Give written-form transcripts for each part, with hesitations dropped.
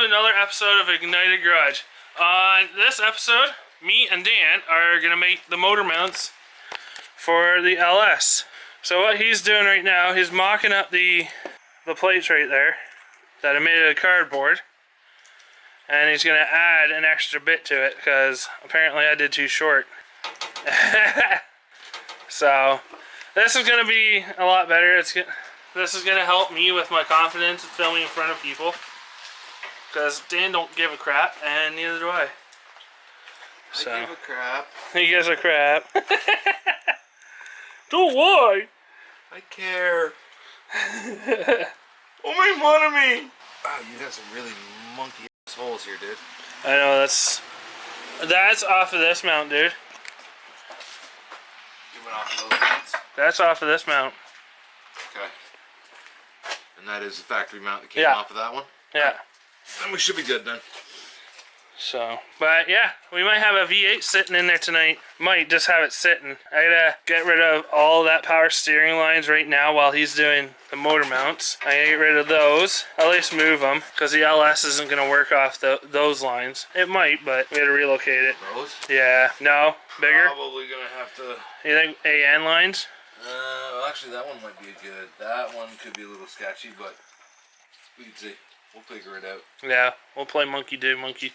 another episode of Ignited Garage. On this episode, me and Dan are going to make the motor mounts for the LS. So what he's doing right now, he's mocking up the plates right there that I made out of cardboard. And he's going to add an extra bit to it because apparently I did too short. So this is going to be a lot better. This is going to help me with my confidence in filming in front of people. Because Dan don't give a crap, and neither do I. So, I give a crap. He gives a crap. Don't lie! I care. Don't make fun of me! Wow, you got some really monkey ass holes here, dude. I know, that's off of this mount, dude. You went off of those mounts? That's off of this mount. Okay. And that is the factory mount that came off of that one? Yeah. Then we should be good then. So, but yeah, we might have a V8 sitting in there tonight. Might just have it sitting. I gotta get rid of all that power steering lines right now while he's doing the motor mounts. I gotta get rid of those. At least move them, because the LS isn't gonna work off those lines. It might, but we gotta relocate it. Those? Yeah. No? Bigger? Probably gonna have to... You think AN lines? Actually that one might be good. That one could be a little sketchy, but we can see. We'll figure it out. Yeah, we'll play monkey do monkey.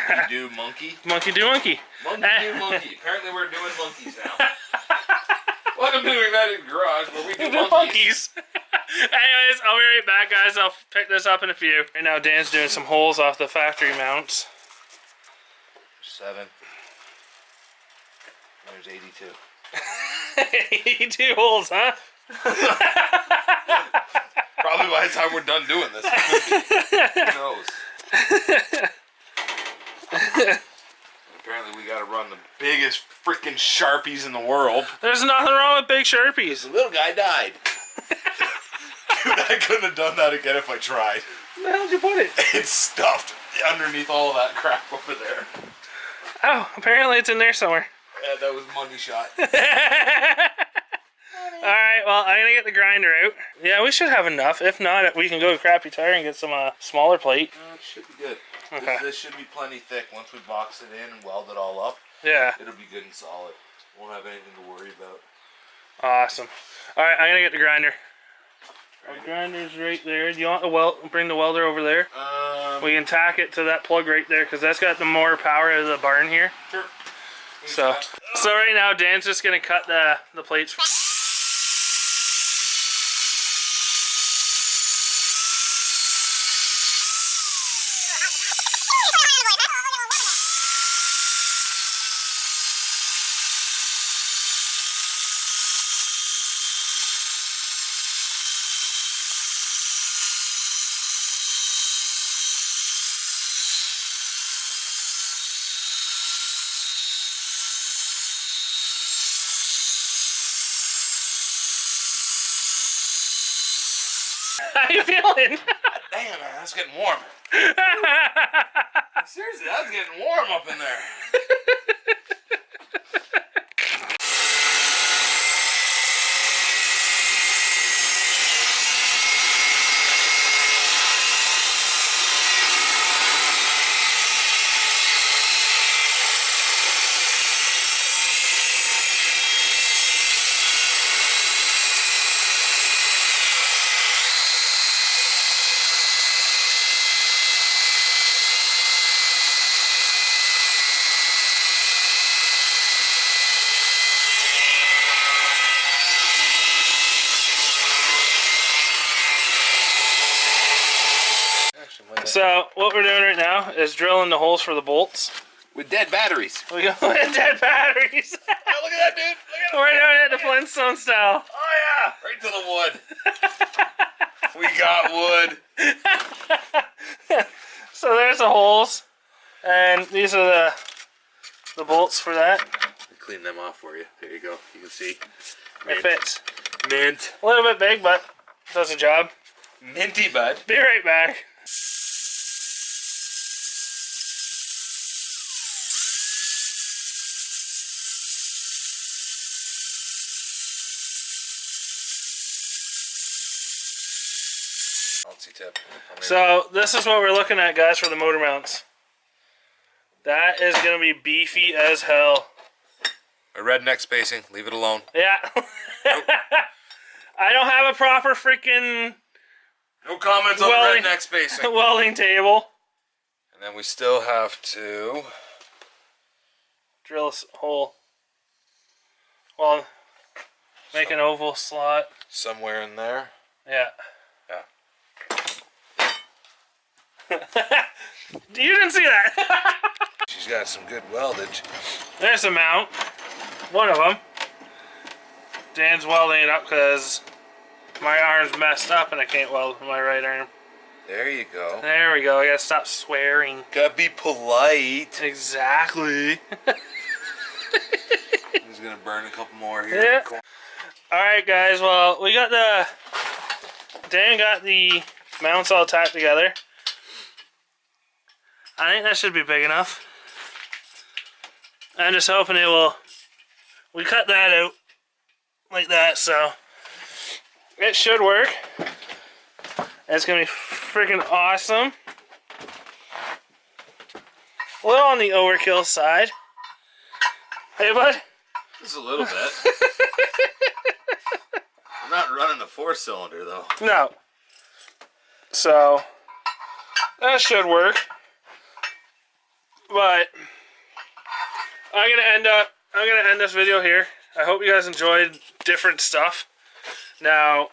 Monkey do monkey? Monkey do monkey. Monkey do monkey. Apparently we're doing monkeys now. Welcome to Ignited Garage where we do monkeys. Anyways, I'll be right back, guys. I'll pick this up in a few. Right now Dan's doing some holes off the factory mounts. 7. There's 82. 82 holes, huh? Probably by the time we're done doing this. Who knows? Apparently we gotta run the biggest freaking Sharpies in the world. There's nothing wrong with big Sharpies. The little guy died. Dude, I couldn't have done that again if I tried. Where the hell did you put it? It's stuffed underneath all of that crap over there. Oh, apparently it's in there somewhere. Yeah, that was a money shot. Alright, well, I'm gonna get the grinder out. Yeah, we should have enough. If not, we can go to Crappy Tire and get some smaller plate. It should be good. Okay. This should be plenty thick once we box it in and weld it all up. Yeah. It'll be good and solid. Won't have anything to worry about. Awesome. Alright, I'm gonna get the grinder. Our grinder's right there. Do you want to bring the welder over there? We can tack it to that plug right there because that's got the more power out of the barn here. Sure. So right now Dan's just gonna cut the plates. How you feeling? Damn, man, that's getting warm. Seriously, that's getting warm up in there. So what we're doing right now is drilling the holes for the bolts. With dead batteries. We go with dead batteries. Oh, look at that, dude. Look at We're doing it the Flintstone style. Oh, yeah. Right to the wood. We got wood. So there's the holes. And these are the bolts for that. Clean them off for you. There you go. You can see. It fits. Mint. A little bit big, but does the job. Minty, bud. Be right back. tip. So this is what we're looking at, guys, for the motor mounts. That is gonna be beefy as hell. A redneck spacing. Leave it alone. Yeah. I don't have a proper freaking No comments on welding, the redneck spacing. welding table. And then we still have to Drill a hole. Well, make an oval slot. somewhere in there. Yeah. Yeah. You didn't see that. She's got some good weldage. There's a mount. One of them. Dan's welding it up because my arm's messed up and I can't weld with my right arm. There you go. There we go. I gotta stop swearing. Gotta be polite. Exactly. He's gonna burn a couple more here. Yeah. Alright, guys. Well, we got Dan got the mounts all tacked together. I think that should be big enough. I'm just hoping it will. We cut that out like that, so it should work. It's gonna be freaking awesome. A little on the overkill side. Hey, bud. Just a little bit. I'm not running the 4-cylinder though. No. So that should work. But I'm gonna end this video here. I hope you guys enjoyed different stuff. Now,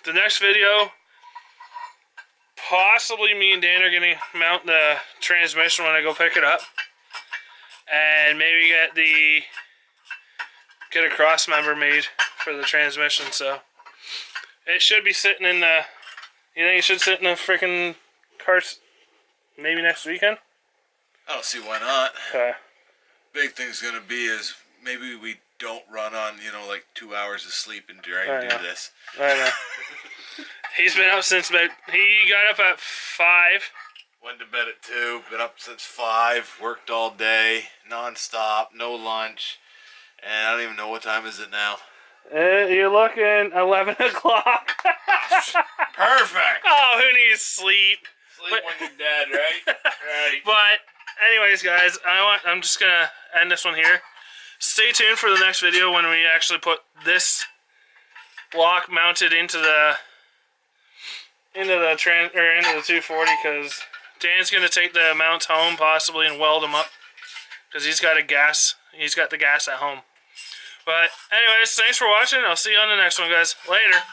the next video, possibly me and Dan are gonna mount the transmission when I go pick it up, and maybe get a cross member made for the transmission. So it should be sitting in the. You think it should sit in the freaking cars maybe next weekend? I don't see why not. Okay. Big thing's gonna be is maybe we don't run on, like 2 hours of sleep and try to do this. I know. He's been up since he got up at 5. Went to bed at 2, been up since 5, worked all day, non-stop, no lunch, and I don't even know what time is it now. You're looking 11 o'clock. Perfect! Oh, who needs sleep? Sleep when you're dead, right? Right. But anyways, guys, I'm just gonna end this one here. Stay tuned for the next video when we actually put this block mounted into the 240, because Dan's gonna take the mounts home possibly and weld them up because he's got the gas at home. But anyways, thanks for watching. I'll see you on the next one, guys. Later.